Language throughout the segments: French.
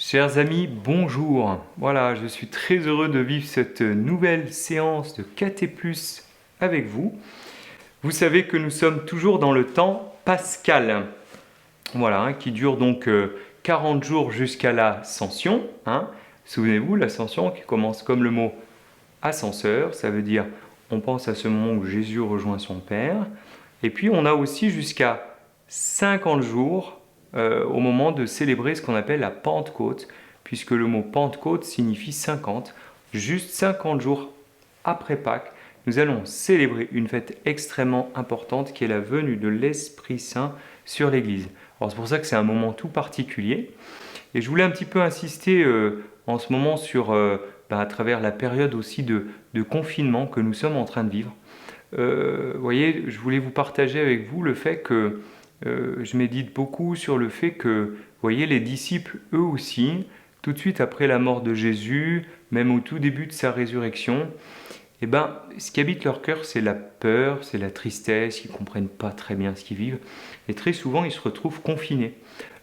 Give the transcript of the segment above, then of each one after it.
Chers amis, bonjour. Voilà, je suis très heureux de vivre cette nouvelle séance de KT+, avec vous. Vous savez que nous sommes toujours dans le temps pascal, voilà, qui dure donc 40 jours jusqu'à l'ascension. Souvenez-vous, l'ascension qui commence comme le mot ascenseur, ça veut dire on pense à ce moment où Jésus rejoint son Père. Et puis on a aussi jusqu'à 50 jours au moment de célébrer ce qu'on appelle la Pentecôte, puisque le mot Pentecôte signifie 50. Juste 50 jours après Pâques, nous allons célébrer une fête extrêmement importante qui est la venue de l'Esprit Saint sur l'Église. Alors c'est pour ça que c'est un moment tout particulier. Et je voulais un petit peu insister en ce moment sur, à travers la période aussi de confinement que nous sommes en train de vivre. Vous voyez, je voulais vous partager avec vous le fait que je médite beaucoup sur le fait que, vous voyez, les disciples, eux aussi, tout de suite après la mort de Jésus, même au tout début de sa résurrection, ce qui habite leur cœur, c'est la peur, c'est la tristesse, ils ne comprennent pas très bien ce qu'ils vivent. Et très souvent, ils se retrouvent confinés.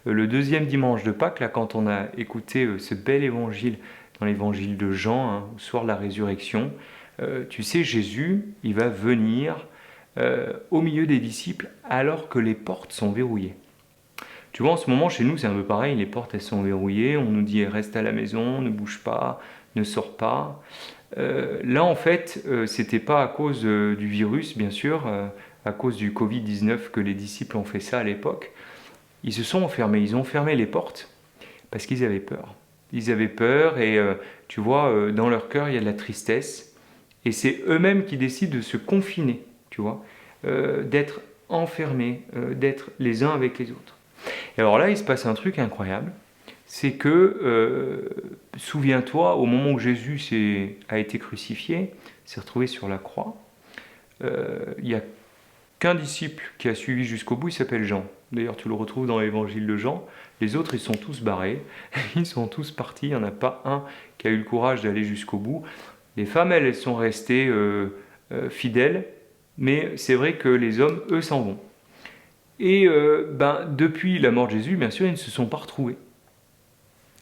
Le deuxième dimanche de Pâques, là, quand on a écouté ce bel évangile, dans l'évangile de Jean, au soir de la résurrection, tu sais, Jésus, il va venir au milieu des disciples alors que les portes sont verrouillées. Tu vois, en ce moment, chez nous, c'est un peu pareil, les portes, elles sont verrouillées, on nous dit reste à la maison, ne bouge pas, ne sors pas. Là, en fait, c'était pas à cause du virus, bien sûr, à cause du Covid-19 que les disciples ont fait ça à l'époque. Ils se sont enfermés, ils ont fermé les portes parce qu'ils avaient peur. Ils avaient peur et tu vois, dans leur cœur, il y a de la tristesse. Et c'est eux-mêmes qui décident de se confiner, tu vois, d'être enfermés, d'être les uns avec les autres. Et alors là, il se passe un truc incroyable, c'est que, souviens-toi, au moment où Jésus a été crucifié, s'est retrouvé sur la croix, il n'y a qu'un disciple qui a suivi jusqu'au bout, il s'appelle Jean. D'ailleurs, tu le retrouves dans l'évangile de Jean. Les autres, ils sont tous barrés, ils sont tous partis, il n'y en a pas un qui a eu le courage d'aller jusqu'au bout. Les femmes, elles sont restées fidèles, mais c'est vrai que les hommes, eux, s'en vont. Et depuis la mort de Jésus, bien sûr, ils ne se sont pas retrouvés.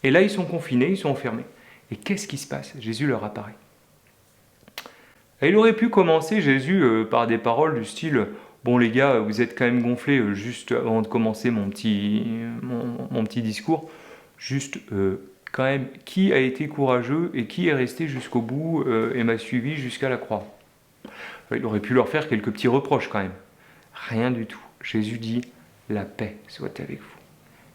Et là, ils sont confinés, ils sont enfermés. Et qu'est-ce qui se passe? Jésus leur apparaît. Et il aurait pu commencer, Jésus, par des paroles du style « Bon les gars, vous êtes quand même gonflés juste avant de commencer mon petit discours. Juste, quand même, qui a été courageux et qui est resté jusqu'au bout et m'a suivi jusqu'à la croix ?» Il aurait pu leur faire quelques petits reproches quand même. Rien du tout. Jésus dit « La paix soit avec vous ».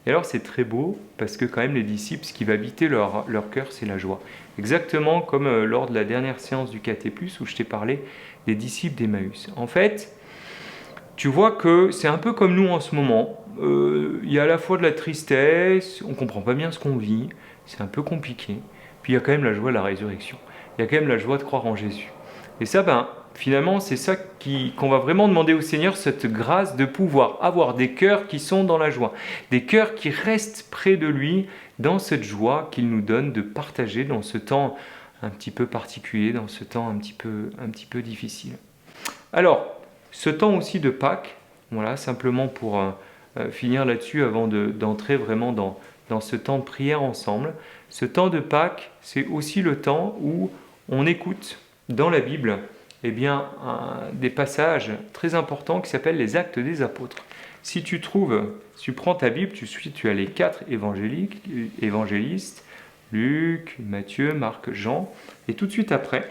Et alors c'est très beau parce que quand même les disciples, ce qui va habiter leur cœur, c'est la joie. Exactement comme lors de la dernière séance du KT+, où je t'ai parlé des disciples d'Emmaüs. En fait, tu vois que c'est un peu comme nous en ce moment. Il y a à la fois de la tristesse, on ne comprend pas bien ce qu'on vit, c'est un peu compliqué. Puis il y a quand même la joie de la résurrection. Il y a quand même la joie de croire en Jésus. Et ça, finalement, c'est ça qu'on va vraiment demander au Seigneur, cette grâce de pouvoir avoir des cœurs qui sont dans la joie, des cœurs qui restent près de lui dans cette joie qu'il nous donne de partager dans ce temps un petit peu particulier, dans ce temps un petit peu difficile. Alors, ce temps aussi de Pâques, voilà, simplement pour finir là-dessus avant d'entrer vraiment dans ce temps de prière ensemble, ce temps de Pâques, c'est aussi le temps où on écoute dans la Bible des passages très importants qui s'appellent les Actes des Apôtres. Si tu prends ta Bible, tu as les 4 évangélistes, Luc, Matthieu, Marc, Jean, et tout de suite après,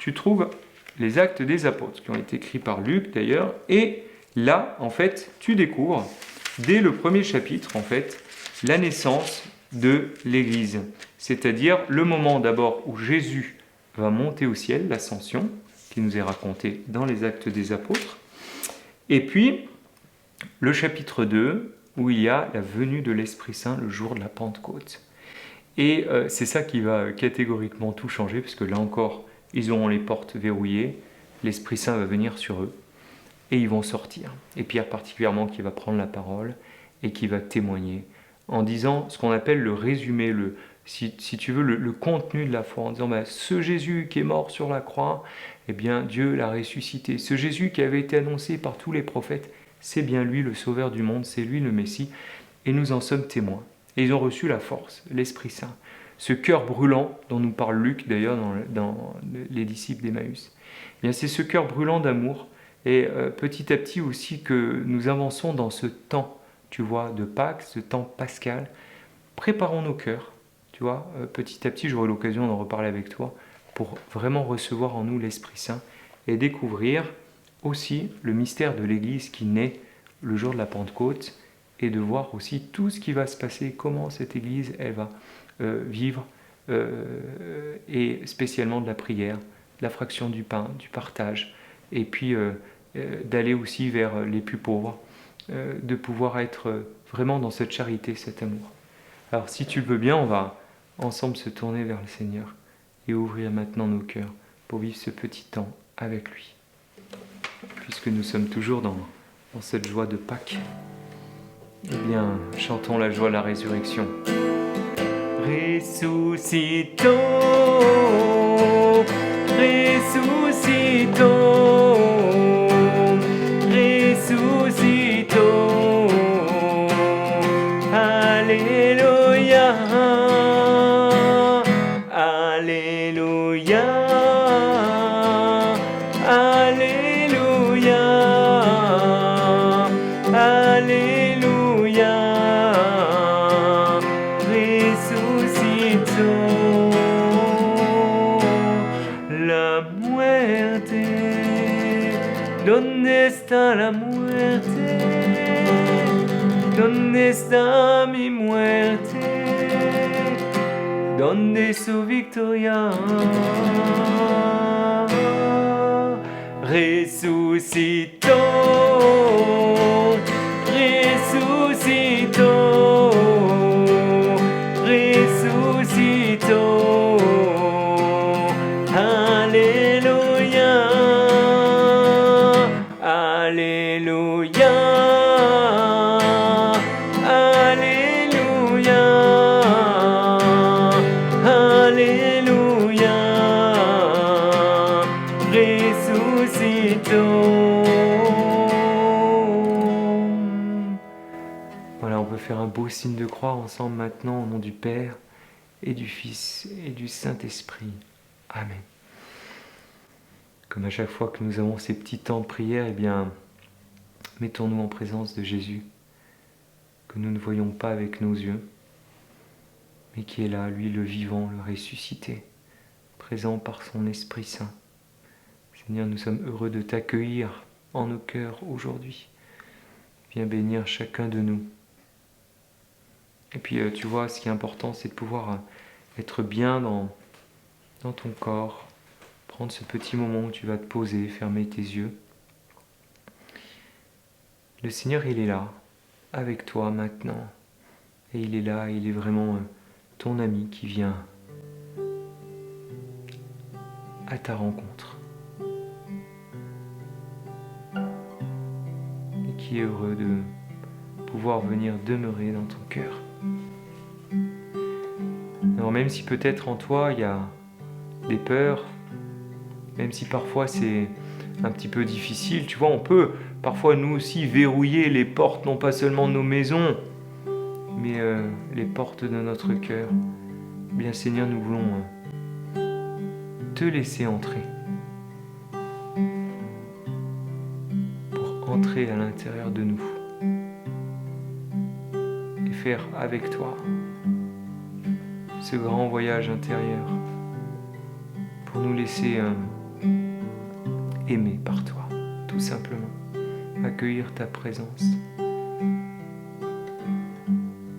tu trouves les Actes des Apôtres, qui ont été écrits par Luc d'ailleurs, et là, en fait, tu découvres, dès le premier chapitre, en fait, la naissance de l'Église, c'est-à-dire le moment d'abord où Jésus va monter au ciel, l'ascension, qui nous est racontée dans les Actes des Apôtres, et puis le chapitre 2, où il y a la venue de l'Esprit Saint le jour de la Pentecôte. Et c'est ça qui va catégoriquement tout changer, parce que là encore, ils auront les portes verrouillées, l'Esprit Saint va venir sur eux, et ils vont sortir. Et Pierre particulièrement qui va prendre la parole, et qui va témoigner, en disant ce qu'on appelle le résumé, si tu veux, le contenu de la foi, en disant ce Jésus qui est mort sur la croix, eh bien Dieu l'a ressuscité. Ce Jésus qui avait été annoncé par tous les prophètes, c'est bien lui le sauveur du monde, c'est lui le Messie, et nous en sommes témoins. Et ils ont reçu la force, l'Esprit Saint. Ce cœur brûlant dont nous parle Luc d'ailleurs dans les disciples d'Emmaüs. Eh bien, c'est ce cœur brûlant d'amour et petit à petit aussi que nous avançons dans ce temps, tu vois, de Pâques, ce temps pascal. Préparons nos cœurs, tu vois, petit à petit, j'aurai l'occasion d'en reparler avec toi pour vraiment recevoir en nous l'Esprit Saint et découvrir aussi le mystère de l'Église qui naît le jour de la Pentecôte et de voir aussi tout ce qui va se passer, comment cette Église, elle va vivre, et spécialement de la prière, de la fraction du pain, du partage, et puis d'aller aussi vers les plus pauvres, de pouvoir être vraiment dans cette charité, cet amour. Alors si tu le veux bien, on va ensemble se tourner vers le Seigneur et ouvrir maintenant nos cœurs pour vivre ce petit temps avec lui. Puisque nous sommes toujours dans cette joie de Pâques, eh bien, chantons la joie de la résurrection. Ressuscitons, ressuscitons, ressuscitons. Alléluia, Alléluia, Alléluia, Alléluia. Ressuscitons. La muerte, ¿dónde está la muerte? ¿Dónde está mi muerte? ¿Dónde su victoria? Ressuscitons, ressuscitons, ressuscitons. Alléluia, Alléluia, Alléluia, Alléluia. Ressuscitons. Voilà, on peut faire un beau signe de croix ensemble maintenant au nom du Père et du Fils et du Saint-Esprit. Amen. Comme à chaque fois que nous avons ces petits temps de prière, eh bien, mettons-nous en présence de Jésus, que nous ne voyons pas avec nos yeux, mais qui est là, lui le vivant, le ressuscité, présent par son Esprit Saint. Seigneur, nous sommes heureux de t'accueillir en nos cœurs aujourd'hui. Viens bénir chacun de nous. Et puis, tu vois, ce qui est important, c'est de pouvoir être bien dans ton corps, prendre ce petit moment où tu vas te poser, fermer tes yeux. Le Seigneur, il est là, avec toi maintenant. Et il est là, il est vraiment ton ami qui vient à ta rencontre. Et qui est heureux de pouvoir venir demeurer dans ton cœur. Alors même si peut-être en toi, il y a des peurs, même si parfois c'est un petit peu difficile, tu vois, on peut parfois nous aussi verrouiller les portes, non pas seulement de nos maisons, mais les portes de notre cœur. Bien Seigneur, nous voulons te laisser entrer, pour entrer à l'intérieur de nous et faire avec toi ce grand voyage intérieur pour nous laisser aimer par toi, tout simplement, accueillir ta présence.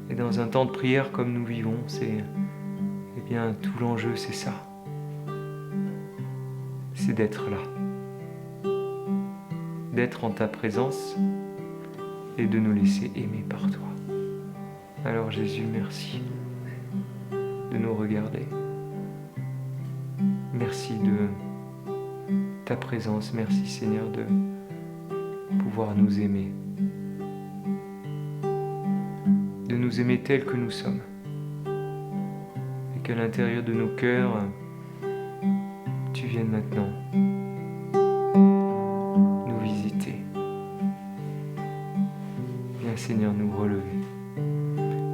Et dans un temps de prière comme nous vivons, eh bien, tout l'enjeu, c'est ça. C'est d'être là, d'être en ta présence et de nous laisser aimer par toi. Alors Jésus, merci de nous regarder. Merci de ta présence, merci Seigneur de pouvoir nous aimer, de nous aimer tels que nous sommes, et qu'à l'intérieur de nos cœurs, tu viennes maintenant nous visiter. Viens Seigneur nous relever.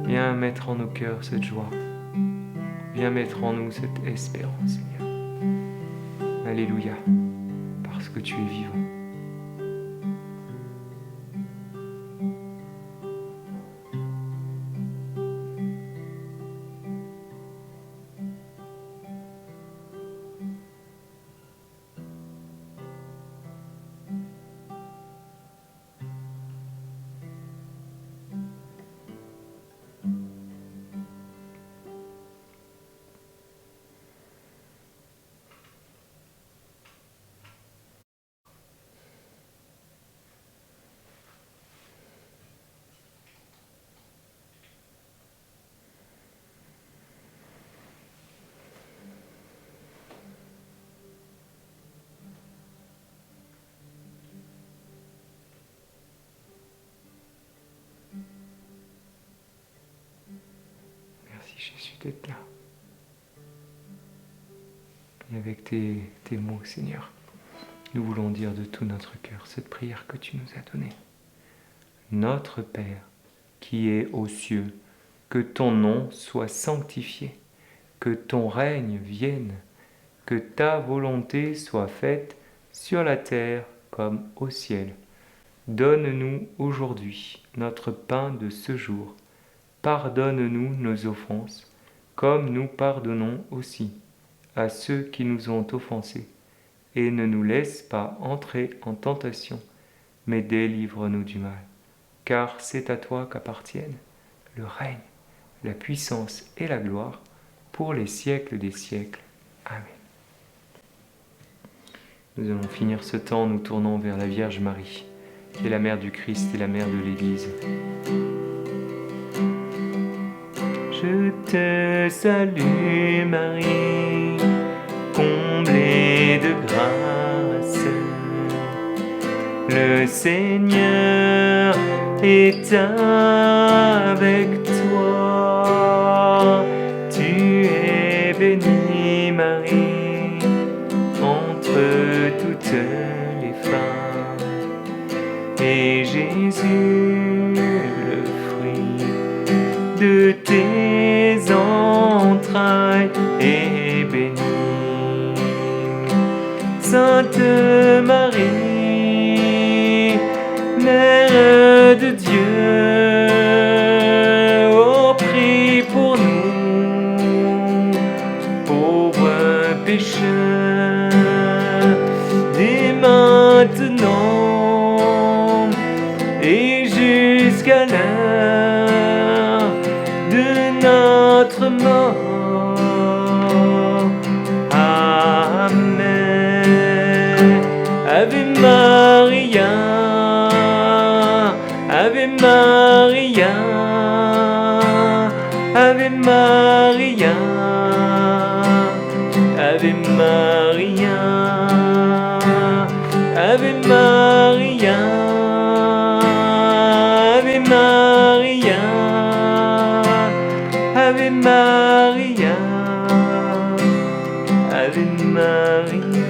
Viens mettre en nos cœurs cette joie. Viens mettre en nous cette espérance, Seigneur. Alléluia, parce que tu es vivant. Merci Jésus d'être là. Et avec tes mots, Seigneur, nous voulons dire de tout notre cœur cette prière que tu nous as donnée. Notre Père, qui es aux cieux, que ton nom soit sanctifié, que ton règne vienne, que ta volonté soit faite sur la terre comme au ciel. Donne-nous aujourd'hui notre pain de ce jour. Pardonne-nous nos offenses, comme nous pardonnons aussi à ceux qui nous ont offensés. Et ne nous laisse pas entrer en tentation, mais délivre-nous du mal. Car c'est à toi qu'appartiennent le règne, la puissance et la gloire pour les siècles des siècles. Amen. Nous allons finir ce temps en nous tournant vers la Vierge Marie, qui est la mère du Christ et la mère de l'Église. Je te salue Marie, comblée de grâce. Le Seigneur est avec toi. Tu es bénie Marie, entre toutes les femmes. Et Jésus, le fruit de tes entrailles, est béni. Sainte Marie, Mère de Dieu, oh, prie pour nous, pauvres pécheurs, dès maintenant et jusqu'à l'heure de notre mort. Amen. Ave Maria, Ave Maria, Ave Maria, Ave Maria, Ave Maria, Ave Maria, Ave Maria, Ave Maria,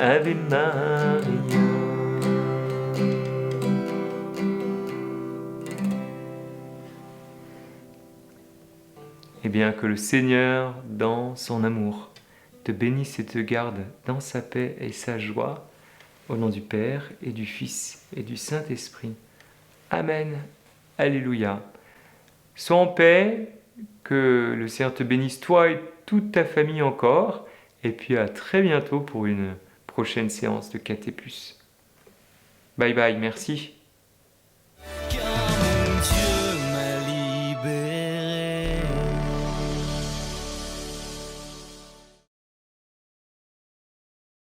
Ave Maria. Et bien que le Seigneur, dans son amour, te bénisse et te garde dans sa paix et sa joie, au nom du Père et du Fils et du Saint-Esprit. Amen. Alléluia. Sois en paix, que le Seigneur te bénisse toi et toute ta famille encore, et puis à très bientôt pour une prochaine séance de KT+. Bye bye, merci.